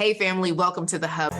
Hey family, welcome to the Hub.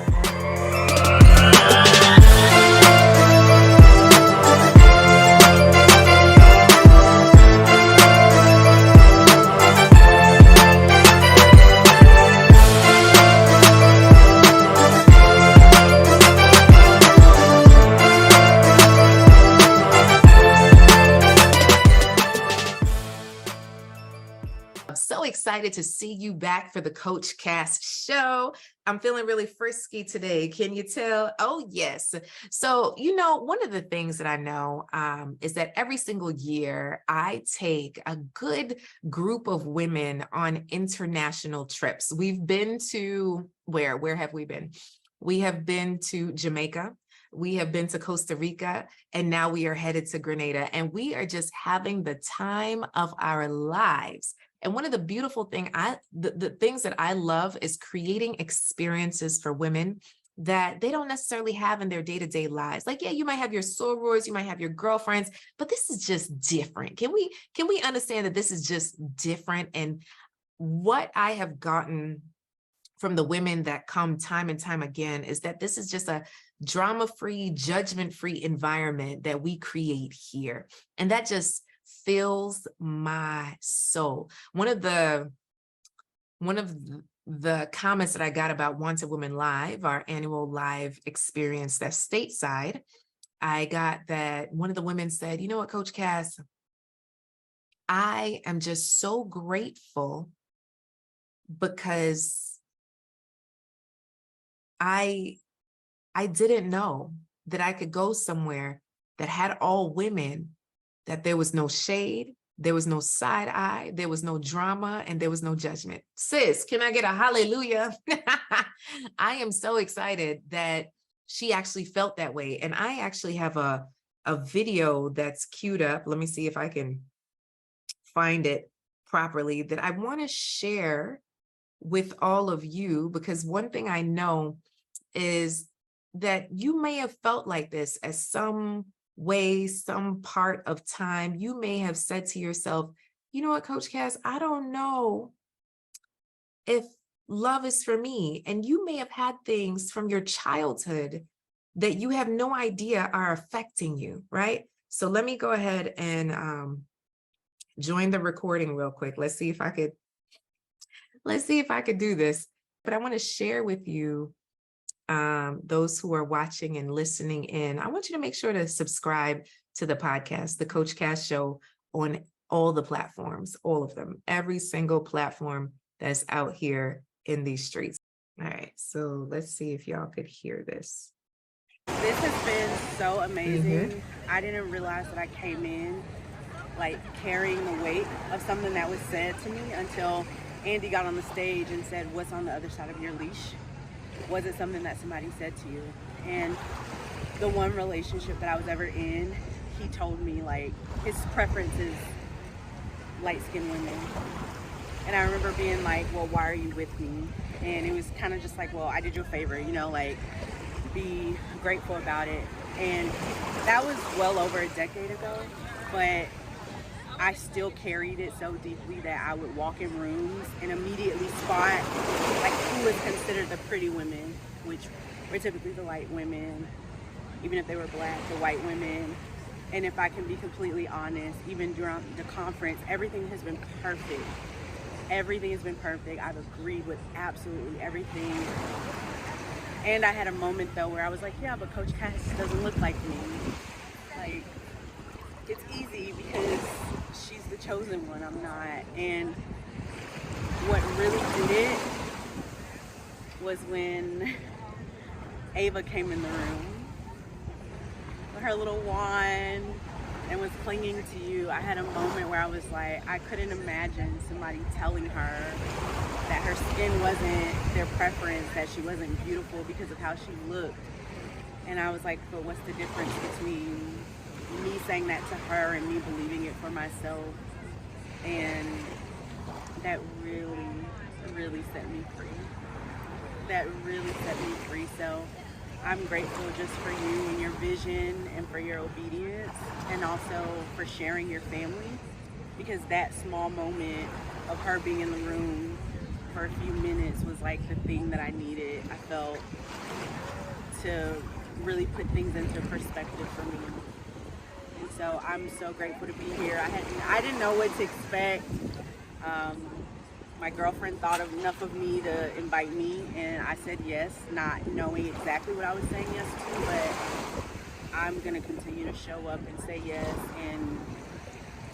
I'm so excited to see you back for the Coach Cast show. I'm feeling really frisky today. Can you tell? Oh, yes. So, one of the things that I know is that every single year I take a good group of women on international trips. We've been to where? Where have we been? We have been to Jamaica. We have been to Costa Rica, and now we are headed to Grenada, and we are just having the time of our lives. And one of the beautiful the things that I love is creating experiences for women that they don't necessarily have in their day-to-day lives. Like, yeah, you might have your sorors, you might have your girlfriends, but this is just different. Can we understand that this is just different? And what I have gotten from the women that come time and time again is that this is just a drama-free, judgment-free environment that we create here. And that just fills my soul. One of the comments that I got about Wanted Women Live, our annual live experience that's stateside, I got that one of the women said, you know what, Coach Cass, I am just so grateful because I didn't know that I could go somewhere that had all women, that there was no shade, there was no side eye, there was no drama, and there was no judgment. Sis, can I get a hallelujah? I am so excited that she actually felt that way. And I actually have a video that's queued up. Let me see if I can find it properly that I want to share with all of you, because one thing I know is that you may have felt like this at some way, some part of time. You may have said to yourself, you know what, Coach Cass, I don't know if love is for me. And you may have had things from your childhood that you have no idea are affecting you, right? So let me go ahead and join the recording real quick. Let's see if I could do this. But I want to share with you, those who are watching and listening in, I want you to make sure to subscribe to the podcast, the Coach Cass Show, on all the platforms, all of them, every single platform that's out here in these streets. All right, so let's see if y'all could hear this. This has been so amazing. I didn't realize that I came in like carrying the weight of something that was said to me until Andy got on the stage and said, what's on the other side of your leash? Was it something that somebody said to you? And the one relationship that I was ever in, he told me like his preference is light-skinned women. And I remember being like, well, why are you with me? And it was kind of just like, well, I did you a favor, like be grateful about it. And that was well over a decade ago, but I still carried it so deeply that I would walk in rooms and immediately spot like who was considered the pretty women, which were typically the light women, even if they were black, the white women. And if I can be completely honest, even during the conference, everything has been perfect. Everything has been perfect. I've agreed with absolutely everything. And I had a moment though where I was like, yeah, but Coach Cass doesn't look like me. Like, it's easy because she's the chosen one, I'm not. And what really did it was when Ava came in the room with her little wand and was clinging to you. I had a moment where I was like, I couldn't imagine somebody telling her that her skin wasn't their preference, that she wasn't beautiful because of how she looked. And I was like, but what's the difference between me saying that to her and me believing it for myself? And that really, really set me free. That really set me free. So I'm grateful just for you and your vision and for your obedience, and also for sharing your family, because that small moment of her being in the room for a few minutes was like the thing that I needed. I felt to really put things into perspective for me. And so I'm so grateful to be here. I didn't know what to expect. My girlfriend thought of enough of me to invite me, and I said yes, not knowing exactly what I was saying yes to, but I'm going to continue to show up and say yes and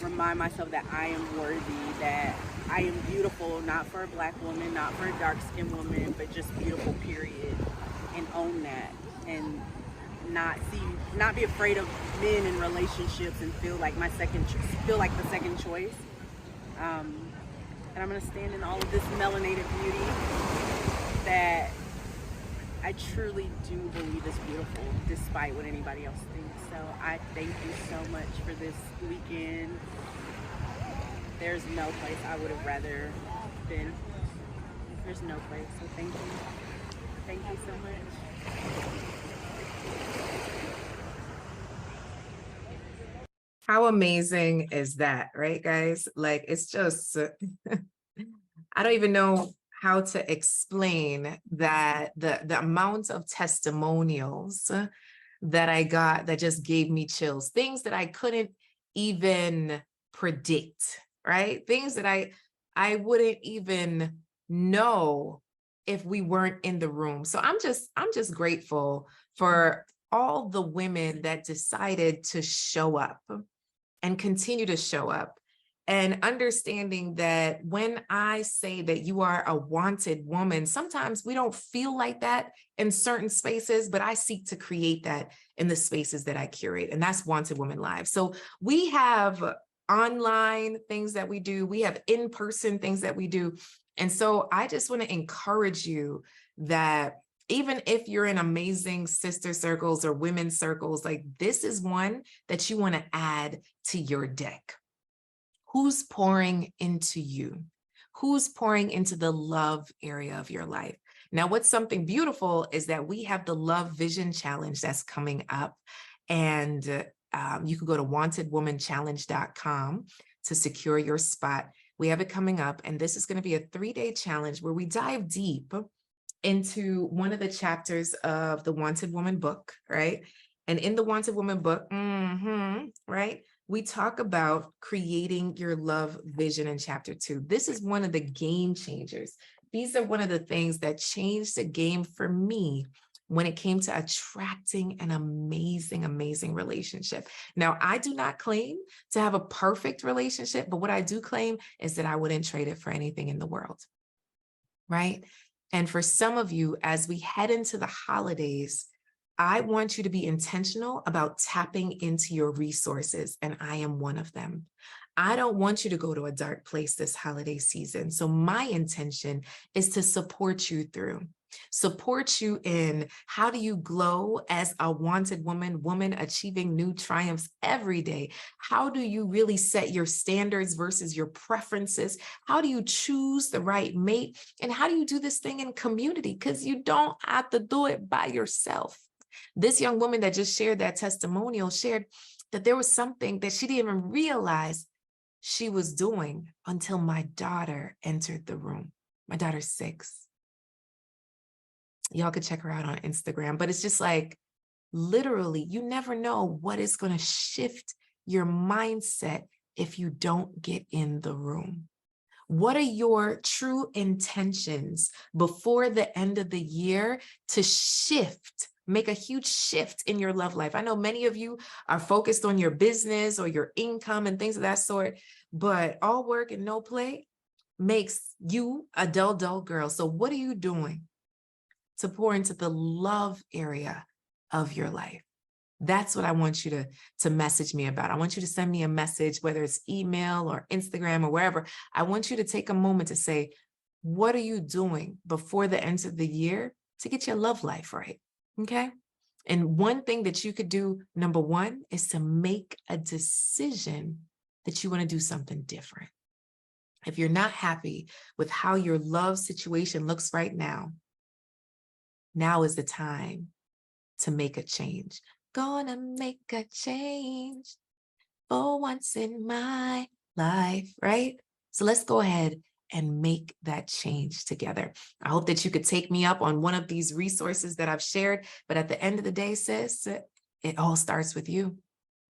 remind myself that I am worthy, that I am beautiful, not for a black woman, not for a dark-skinned woman, but just beautiful, period, and own that, and not be afraid of men in relationships and feel like the second choice. And I'm going to stand in all of this melanated beauty that I truly do believe is beautiful, despite what anybody else thinks. So I thank you so much for this weekend. There's no place I would have rather been. There's no place. So thank you. Thank you so much. How amazing is that, right, guys? Like, it's just, I don't even know how to explain that the amount of testimonials that I got that just gave me chills, things that I couldn't even predict, right? Things that I wouldn't even know if we weren't in the room. So I'm just grateful for all the women that decided to show up and continue to show up, and understanding that when I say that you are a wanted woman, sometimes we don't feel like that in certain spaces, but I seek to create that in the spaces that I curate, and that's Wanted Woman Live. So we have online things that we do, we have in-person things that we do. And so I just want to encourage you that even if you're in amazing sister circles or women's circles, like, this is one that you want to add to your deck. Who's pouring into you? Who's pouring into the love area of your life? Now, what's something beautiful is that we have the Love Vision Challenge that's coming up. And you can go to wantedwomanchallenge.com to secure your spot. We have it coming up. And this is going to be a 3-day challenge where we dive deep into one of the chapters of the Wanted Woman book, right? And in the Wanted Woman book, right, we talk about creating your love vision in chapter 2. This is one of the game changers. These are one of the things that changed the game for me when it came to attracting an amazing, amazing relationship. Now, I do not claim to have a perfect relationship, but what I do claim is that I wouldn't trade it for anything in the world, right? And for some of you, as we head into the holidays, I want you to be intentional about tapping into your resources, and I am one of them. I don't want you to go to a dark place this holiday season. So my intention is to support you in how do you glow as a wanted woman achieving new triumphs every day? How do you really set your standards versus your preferences? How do you choose the right mate? And how do you do this thing in community? Because you don't have to do it by yourself. This young woman that just shared that testimonial shared that there was something that she didn't even realize she was doing until my daughter entered the room. My daughter's 6. Y'all could check her out on Instagram, but it's just like, literally, you never know what is going to shift your mindset if you don't get in the room. What are your true intentions before the end of the year to make a huge shift in your love life? I know many of you are focused on your business or your income and things of that sort, but all work and no play makes you a dull girl. So what are you doing to pour into the love area of your life? That's what I want you to message me about. I want you to send me a message, whether it's email or Instagram or wherever. I want you to take a moment to say, what are you doing before the end of the year to get your love life right? Okay. And one thing that you could do, number one, is to make a decision that you want to do something different. If you're not happy with how your love situation looks right now, now is the time to make a change. Gonna make a change for once in my life, right? So let's go ahead and make that change together. I hope that you could take me up on one of these resources that I've shared. But at the end of the day, sis, it all starts with you.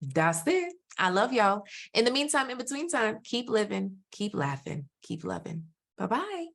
That's it. I love y'all. In the meantime, in between time, keep living, keep laughing, keep loving. Bye-bye.